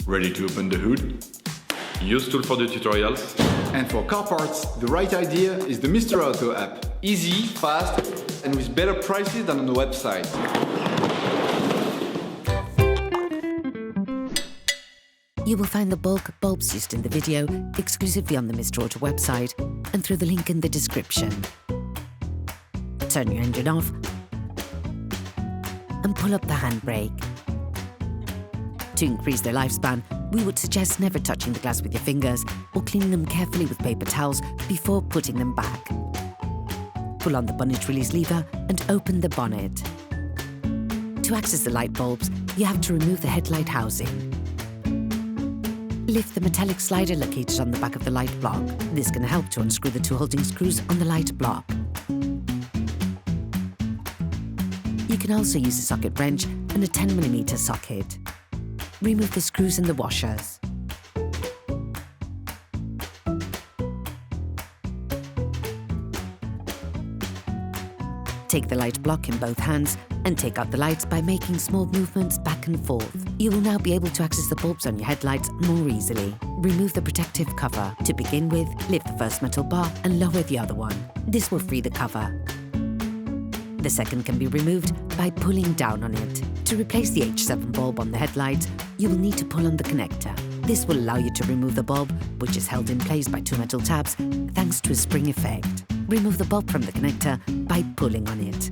Ready to open the hood? UseTool for the tutorials. And for car parts, the right idea is the Mr. Auto app. Easy, fast, and with better prices than on the website. You will find the bulk bulbs used in the video exclusively on the Mr. Auto website and through the link in the description. Turn your engine off and pull up the handbrake. To increase their lifespan, we would suggest never touching the glass with your fingers or cleaning them carefully with paper towels before putting them back. Pull on the bonnet release lever and open the bonnet. To access the light bulbs, you have to remove the headlight housing. Lift the metallic slider located on the back of the light block. This can help to unscrew the two holding screws on the light block. You can also use a socket wrench and a 10mm socket. Remove the screws and the washers. Take the light block in both hands and take out the lights by making small movements back and forth. You will now be able to access the bulbs on your headlights more easily. Remove the protective cover. To begin with, lift the first metal bar and lower the other one. This will free the cover. The second can be removed by pulling down on it. To replace the H7 bulb on the headlight, you will need to pull on the connector. This will allow you to remove the bulb, which is held in place by two metal tabs, thanks to a spring effect. Remove the bulb from the connector by pulling on it.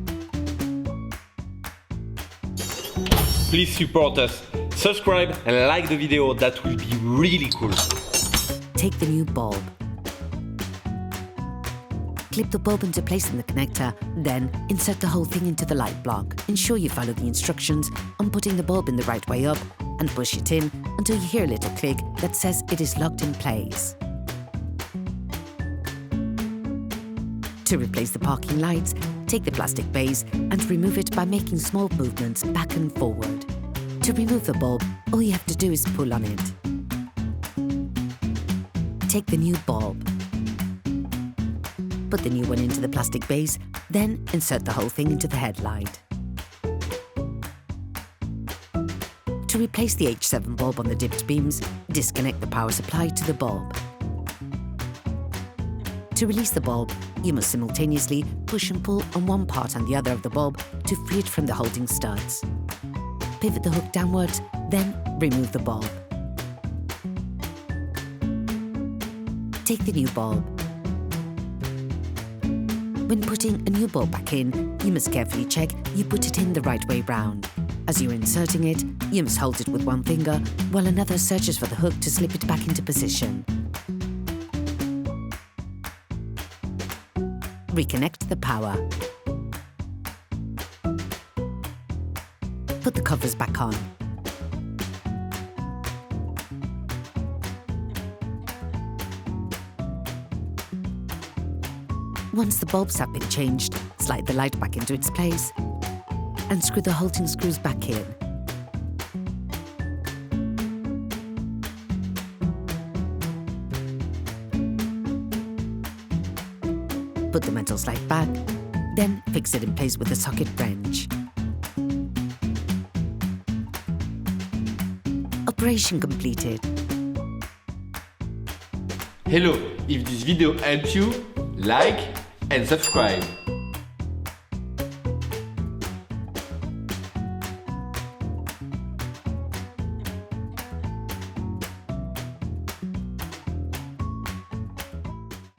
Please support us, subscribe and like the video, that will be really cool. Take the new bulb. Clip the bulb into place in the connector, then insert the whole thing into the light block. Ensure you follow the instructions on putting the bulb in the right way up and push it in until you hear a little click that says it is locked in place. To replace the parking lights, take the plastic base and remove it by making small movements back and forward. To remove the bulb, all you have to do is pull on it. Take the new bulb. Put the new one into the plastic base, then insert the whole thing into the headlight. To replace the H7 bulb on the dipped beams, disconnect the power supply to the bulb. To release the bulb, you must simultaneously push and pull on one part and the other of the bulb to free it from the holding studs. Pivot the hook downwards, then remove the bulb. Take the new bulb. When putting a new bulb back in, you must carefully check you put it in the right way round. As you're inserting it, you must hold it with one finger while another searches for the hook to slip it back into position. Reconnect the power. Put the covers back on. Once the bulbs have been changed, slide the light back into its place and screw the holding screws back in. Put the metal slide back, then fix it in place with a socket wrench. Operation completed. Hello, if this video helped you, like and subscribe.